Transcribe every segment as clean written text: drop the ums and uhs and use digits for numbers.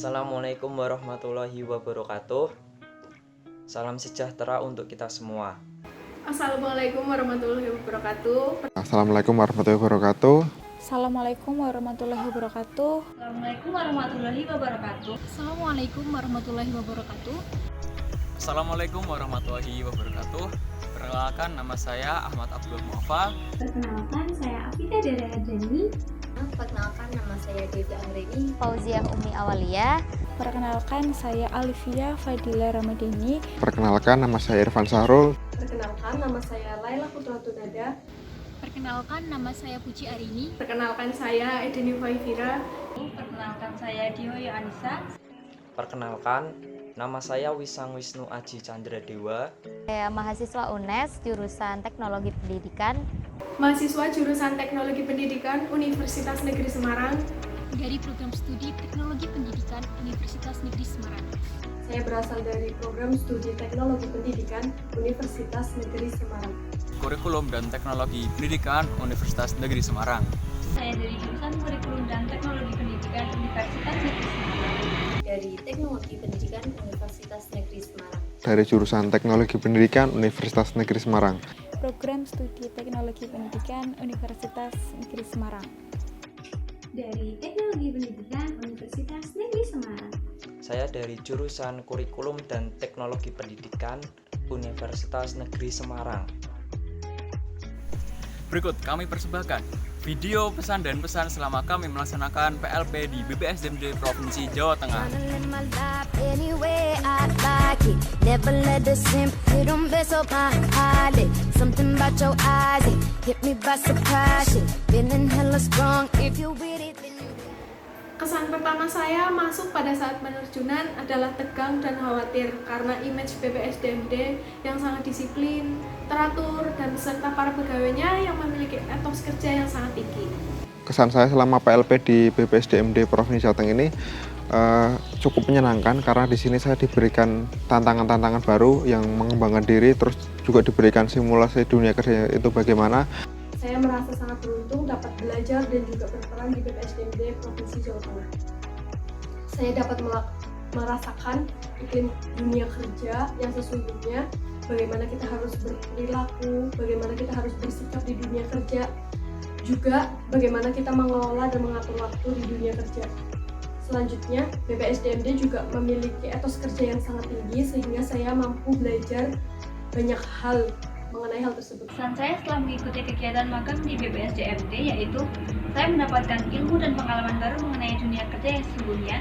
Assalamualaikum warahmatullahi wabarakatuh. Salam sejahtera untuk kita semua. Assalamualaikum warahmatullahi wabarakatuh. Assalamualaikum warahmatullahi wabarakatuh. Assalamualaikum warahmatullahi wabarakatuh. Assalamualaikum warahmatullahi wabarakatuh. Assalamualaikum warahmatullahi wabarakatuh. Assalamualaikum warahmatullahi wabarakatuh. Perkenalkan, nama saya Ahmad Abdul Muafa. Perkenalkan, saya Afida Dara Hadani. Perkenalkan, nama saya Devi Anggreni. Fauziah Umi Awalia. Perkenalkan, saya Alifia Fadila Ramadhani. Perkenalkan, nama saya Irfan Sahrul. Perkenalkan, nama saya Laila Putra Tunada. Perkenalkan, nama saya Puji Arini. Perkenalkan, saya Edeni Faifira. Perkenalkan, saya Dioyo Anissa. Perkenalkan, nama saya Wisang Wisnu Aji Chandra Dewa. Saya mahasiswa UNES jurusan Teknologi Pendidikan. Mahasiswa jurusan Teknologi Pendidikan Universitas Negeri Semarang. Dari program studi Teknologi Pendidikan Universitas Negeri Semarang. Saya berasal dari program studi Teknologi Pendidikan Universitas Negeri Semarang. Kurikulum dan Teknologi Pendidikan Universitas Negeri Semarang. Saya dari jurusan Kurikulum dan Teknologi Pendidikan Universitas Negeri Semarang. Dari Teknologi Pendidikan Universitas Negeri Semarang. Dari jurusan Teknologi Pendidikan Universitas Negeri Semarang. Program studi Teknologi Pendidikan Universitas Negeri Semarang. Dari Teknologi Pendidikan Universitas Negeri Semarang. Saya dari jurusan Kurikulum dan Teknologi Pendidikan Universitas Negeri Semarang. Berikut kami persembahkan video pesan dan pesan selama kami melaksanakan PLP di BPSDMD Provinsi Jawa Tengah. Kesan pertama saya masuk pada saat penerjunan adalah tegang dan khawatir karena image BPSDMD yang sangat disiplin, teratur, dan beserta para pegawainya yang memiliki etos kerja yang sangat tinggi. Kesan saya selama PLP di BPSDMD Provinsi Jawa Tengah ini cukup menyenangkan karena di sini saya diberikan tantangan-tantangan baru yang mengembangkan diri, terus juga diberikan simulasi dunia kerja itu bagaimana. Saya merasa sangat beruntung dapat belajar dan juga berperan di BPSDMD Provinsi Jawa Tengah. Saya dapat merasakan iklim dunia kerja yang sesungguhnya, bagaimana kita harus berperilaku, bagaimana kita harus bersikap di dunia kerja, juga bagaimana kita mengelola dan mengatur waktu di dunia kerja. Selanjutnya, BPSDMD juga memiliki etos kerja yang sangat tinggi sehingga saya mampu belajar banyak hal mengenai hal tersebut. Pesan saya setelah mengikuti kegiatan magang di BPSDMD yaitu saya mendapatkan ilmu dan pengalaman baru mengenai dunia kerja yang sesungguhnya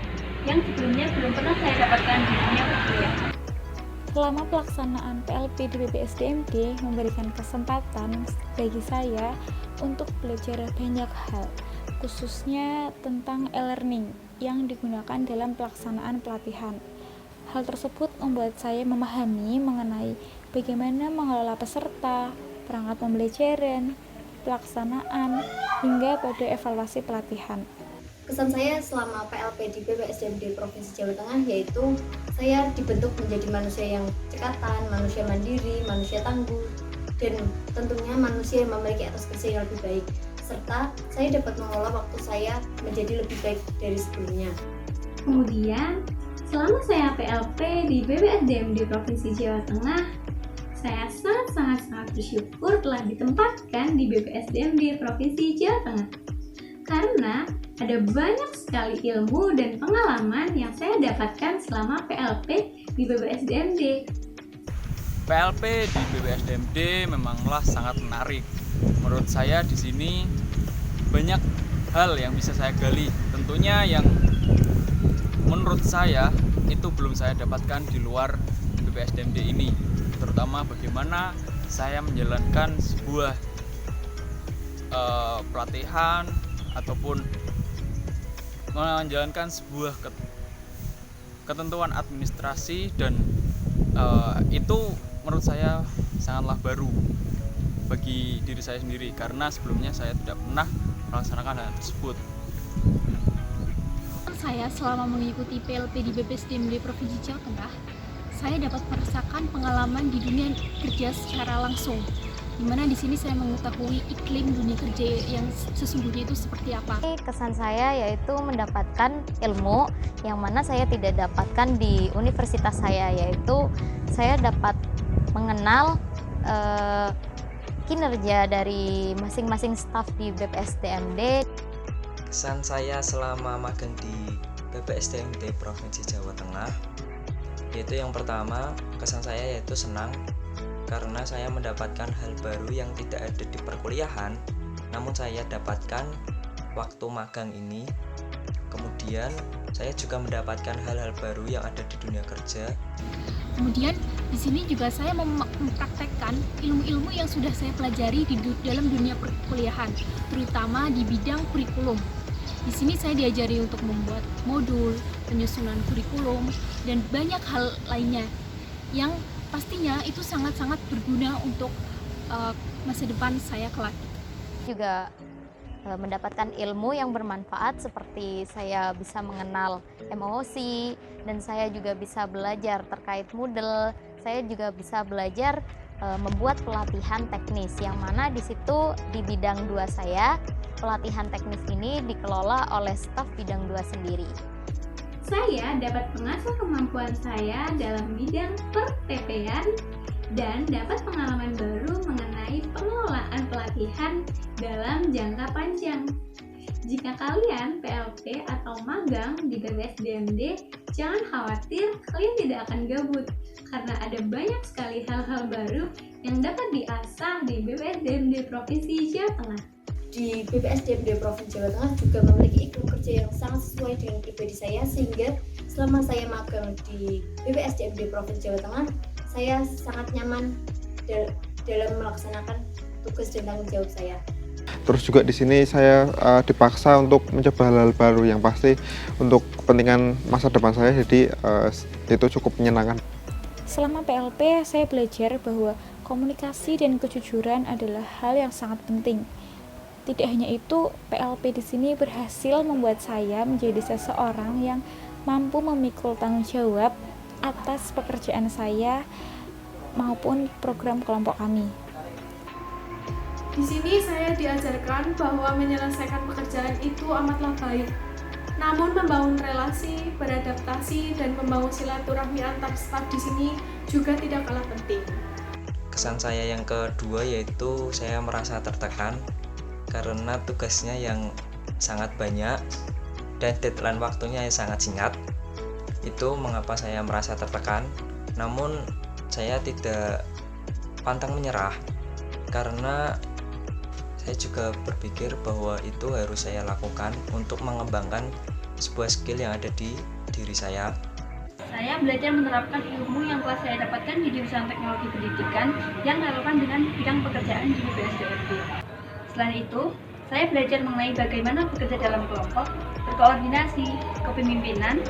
yang sebelumnya belum pernah saya dapatkan di dunia perkuliahan. Selama pelaksanaan PLP di BPSDMD memberikan kesempatan bagi saya untuk belajar banyak hal, khususnya tentang e-learning yang digunakan dalam pelaksanaan pelatihan. Hal tersebut membuat saya memahami mengenai bagaimana mengelola peserta, perangkat pembelajaran, pelaksanaan, hingga pada evaluasi pelatihan. Kesan saya selama PLP di BPSDMD Provinsi Jawa Tengah yaitu saya dibentuk menjadi manusia yang cekatan, manusia mandiri, manusia tangguh, dan tentunya manusia yang memiliki etos kerja yang lebih baik. Serta saya dapat mengelola waktu saya menjadi lebih baik dari sebelumnya. Kemudian, selama saya PLP di BPSDMD Provinsi Jawa Tengah, saya sangat bersyukur telah ditempatkan di BPSDMD Provinsi Jawa Tengah. Karena ada banyak sekali ilmu dan pengalaman yang saya dapatkan selama PLP di BPSDMD. PLP di BPSDMD memanglah sangat menarik. Menurut saya di sini banyak hal yang bisa saya gali. Tentunya yang menurut saya itu belum saya dapatkan di luar BPSDMD ini, terutama bagaimana saya menjalankan sebuah pelatihan ataupun menjalankan sebuah ketentuan administrasi dan itu menurut saya sangatlah baru bagi diri saya sendiri karena sebelumnya saya tidak pernah melaksanakan hal tersebut. Saya selama mengikuti PLP di BPSDMD Provinsi Jawa Tengah, saya dapat merasakan pengalaman di dunia kerja secara langsung, di mana di sini saya mengetahui iklim dunia kerja yang sesungguhnya itu seperti apa. Kesan saya yaitu mendapatkan ilmu yang mana saya tidak dapatkan di universitas saya, yaitu saya dapat mengenal kinerja dari masing-masing staf di BPSDMD. Kesan saya selama magang di BPSDMD Provinsi Jawa Tengah yaitu yang pertama, kesan saya yaitu senang karena saya mendapatkan hal baru yang tidak ada di perkuliahan, namun saya dapatkan waktu magang ini. Kemudian saya juga mendapatkan hal-hal baru yang ada di dunia kerja. Kemudian di sini juga saya mempraktekkan ilmu-ilmu yang sudah saya pelajari di dalam dunia perkuliahan, terutama di bidang kurikulum. Di sini saya diajari untuk membuat modul, penyusunan kurikulum, dan banyak hal lainnya yang pastinya itu sangat-sangat berguna untuk masa depan saya kelak. Juga mendapatkan ilmu yang bermanfaat seperti saya bisa mengenal emosi dan saya juga bisa belajar terkait Moodle. Saya juga bisa belajar membuat pelatihan teknis yang mana di situ di bidang 2 saya pelatihan teknis ini dikelola oleh staf bidang 2 sendiri. Saya dapat mengasah kemampuan saya dalam bidang per-PP-an dan dapat pengalaman baru mengenai pengelolaan pelatihan dalam jangka panjang. Jika kalian PLP atau magang di BPSDMD, jangan khawatir kalian tidak akan gabut karena ada banyak sekali hal-hal baru yang dapat diasah di BPSDMD Provinsi Jawa Tengah. Di BPSDMD Provinsi Jawa Tengah juga memiliki iklim kerja yang sangat sesuai dengan pribadi saya, sehingga selama saya magang di BPSDMD Provinsi Jawa Tengah, saya sangat nyaman dalam melaksanakan tugas dan tanggung jawab saya. Terus juga di sini saya dipaksa untuk mencoba hal-hal baru yang pasti untuk kepentingan masa depan saya, jadi itu cukup menyenangkan. Selama PLP, saya belajar bahwa komunikasi dan kejujuran adalah hal yang sangat penting. Tidak hanya itu, PLP di sini berhasil membuat saya menjadi seseorang yang mampu memikul tanggung jawab atas pekerjaan saya maupun program kelompok kami. Di sini saya diajarkan bahwa menyelesaikan pekerjaan itu amatlah baik. Namun membangun relasi, beradaptasi, dan membangun silaturahmi antar staf di sini juga tidak kalah penting. Kesan saya yang kedua yaitu saya merasa tertekan karena tugasnya yang sangat banyak dan deadline waktunya yang sangat singkat. Itu mengapa saya merasa tertekan. Namun saya tidak pantang menyerah karena saya juga berpikir bahwa itu harus saya lakukan untuk mengembangkan sebuah skill yang ada di diri saya. Saya belajar menerapkan ilmu yang telah saya dapatkan di jurusan teknologi pendidikan yang relevan dengan bidang pekerjaan di BPSDMD. Selain itu, saya belajar mengenai bagaimana bekerja dalam kelompok, berkoordinasi, kepemimpinan,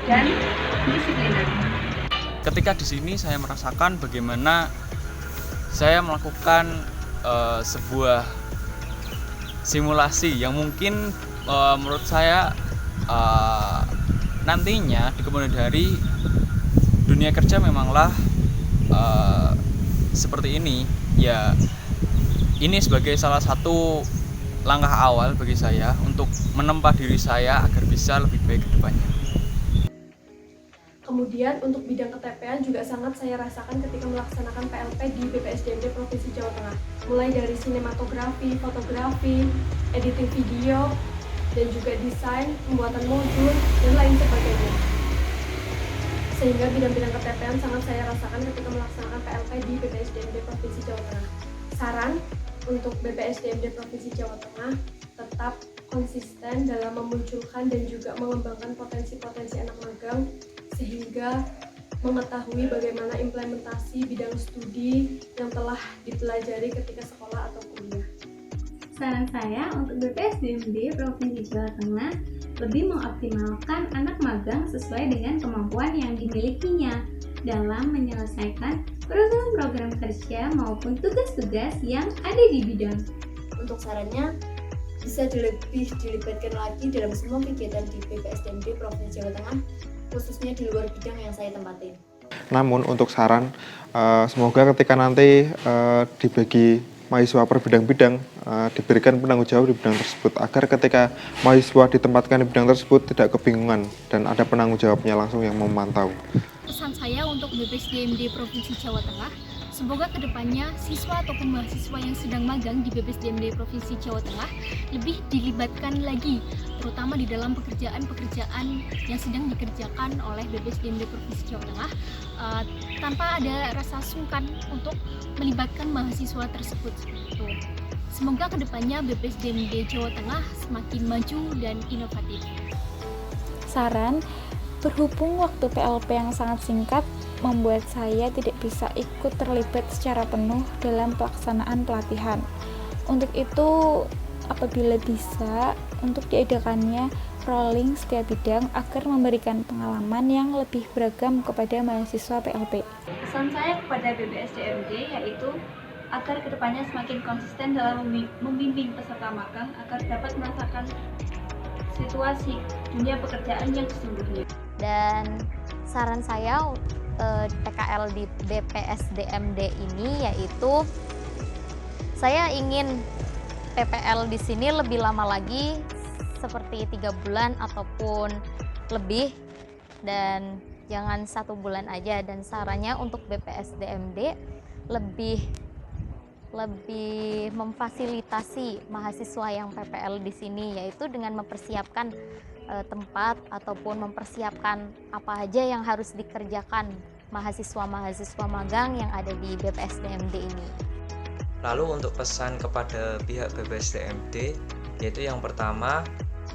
dan kedisiplinan. Ketika di sini saya merasakan bagaimana saya melakukan sebuah simulasi yang mungkin menurut saya nantinya di kemudian hari dunia kerja memanglah seperti ini ya. Ini sebagai salah satu langkah awal bagi saya untuk menempa diri saya agar bisa lebih baik ke depannya. Kemudian untuk bidang ketepean juga sangat saya rasakan ketika melaksanakan PLP di BPSDMD Provinsi Jawa Tengah. Mulai dari sinematografi, fotografi, editing video, dan juga desain, pembuatan modul, dan lain sebagainya. Sehingga bidang-bidang ketepean sangat saya rasakan ketika melaksanakan PLP di BPSDMD Provinsi Jawa Tengah. Saran untuk BPSDMD Provinsi Jawa Tengah tetap konsisten dalam memunculkan dan juga mengembangkan potensi-potensi anak magang sehingga mengetahui bagaimana implementasi bidang studi yang telah dipelajari ketika sekolah atau kuliah. Saran saya untuk BPSDMD Provinsi Jawa Tengah lebih mengoptimalkan anak magang sesuai dengan kemampuan yang dimilikinya dalam menyelesaikan program-program kerja maupun tugas-tugas yang ada di bidang. Untuk sarannya, bisa lebih dilibatkan lagi dalam semua kegiatan di BPSDMD Provinsi Jawa Tengah, khususnya di luar bidang yang saya tempatin. Namun untuk saran, semoga ketika nanti dibagi mahasiswa per bidang-bidang, diberikan penanggung jawab di bidang tersebut agar ketika mahasiswa ditempatkan di bidang tersebut tidak kebingungan dan ada penanggung jawabnya langsung yang memantau. Pesan saya untuk BPSDMD Provinsi Jawa Tengah, semoga kedepannya siswa ataupun mahasiswa yang sedang magang di BPSDMD Provinsi Jawa Tengah lebih dilibatkan lagi, terutama di dalam pekerjaan-pekerjaan yang sedang dikerjakan oleh BPSDMD Provinsi Jawa Tengah, tanpa ada rasa sungkan untuk melibatkan mahasiswa tersebut. Semoga kedepannya BPSDMD Jawa Tengah semakin maju dan inovatif. Saran, berhubung waktu PLP yang sangat singkat membuat saya tidak bisa ikut terlibat secara penuh dalam pelaksanaan pelatihan. Untuk itu, apabila bisa, untuk diadakannya rolling setiap bidang agar memberikan pengalaman yang lebih beragam kepada mahasiswa PLP. Pesan saya kepada BPSDMD yaitu agar kedepannya semakin konsisten dalam membimbing peserta magang agar dapat merasakan situasi dunia pekerjaan yang sesungguhnya. Dan saran saya PKL di BPSDMD ini yaitu saya ingin PPL di sini lebih lama lagi, seperti 3 bulan ataupun lebih, dan jangan 1 bulan aja. Dan sarannya untuk BPSDMD lebih memfasilitasi mahasiswa yang PPL di sini, yaitu dengan mempersiapkan tempat ataupun mempersiapkan apa aja yang harus dikerjakan mahasiswa-mahasiswa magang yang ada di BPSDMD ini. Lalu untuk pesan kepada pihak BPSDMD, yaitu yang pertama,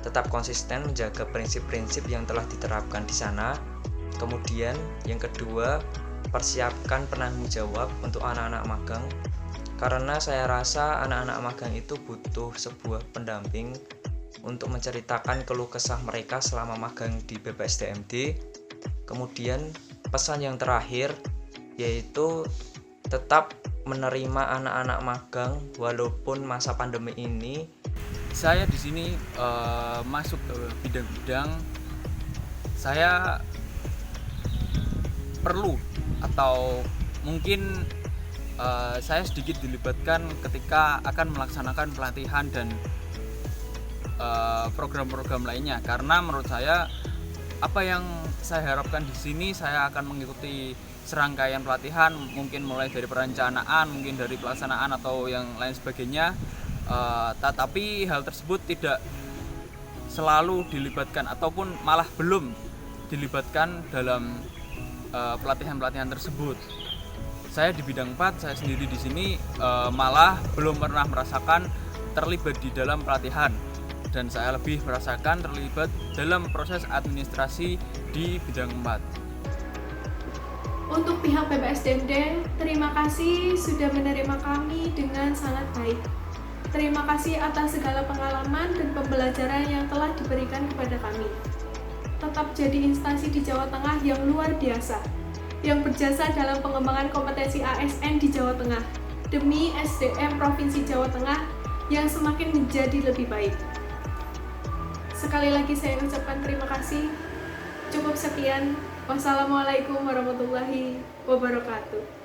tetap konsisten menjaga prinsip-prinsip yang telah diterapkan di sana. Kemudian yang kedua, persiapkan penanggung jawab untuk anak-anak magang, karena saya rasa anak-anak magang itu butuh sebuah pendamping untuk menceritakan keluh kesah mereka selama magang di BPSDMD. Kemudian pesan yang terakhir yaitu tetap menerima anak-anak magang walaupun masa pandemi ini. Saya di sini masuk ke bidang-bidang saya perlu atau mungkin saya sedikit dilibatkan ketika akan melaksanakan pelatihan dan program-program lainnya, karena menurut saya apa yang saya harapkan di sini, saya akan mengikuti serangkaian pelatihan, mungkin mulai dari perencanaan, mungkin dari pelaksanaan atau yang lain sebagainya, tetapi hal tersebut tidak selalu dilibatkan ataupun malah belum dilibatkan dalam pelatihan-pelatihan tersebut. Saya di bidang 4, saya sendiri di sini malah belum pernah merasakan terlibat di dalam pelatihan, dan saya lebih merasakan terlibat dalam proses administrasi di bidang 4. Untuk pihak BPSDMD, terima kasih sudah menerima kami dengan sangat baik. Terima kasih atas segala pengalaman dan pembelajaran yang telah diberikan kepada kami. Tetap jadi instansi di Jawa Tengah yang luar biasa, yang berjasa dalam pengembangan kompetensi ASN di Jawa Tengah, demi SDM Provinsi Jawa Tengah yang semakin menjadi lebih baik. Sekali lagi saya ucapkan terima kasih. Cukup sekian. Wassalamualaikum warahmatullahi wabarakatuh.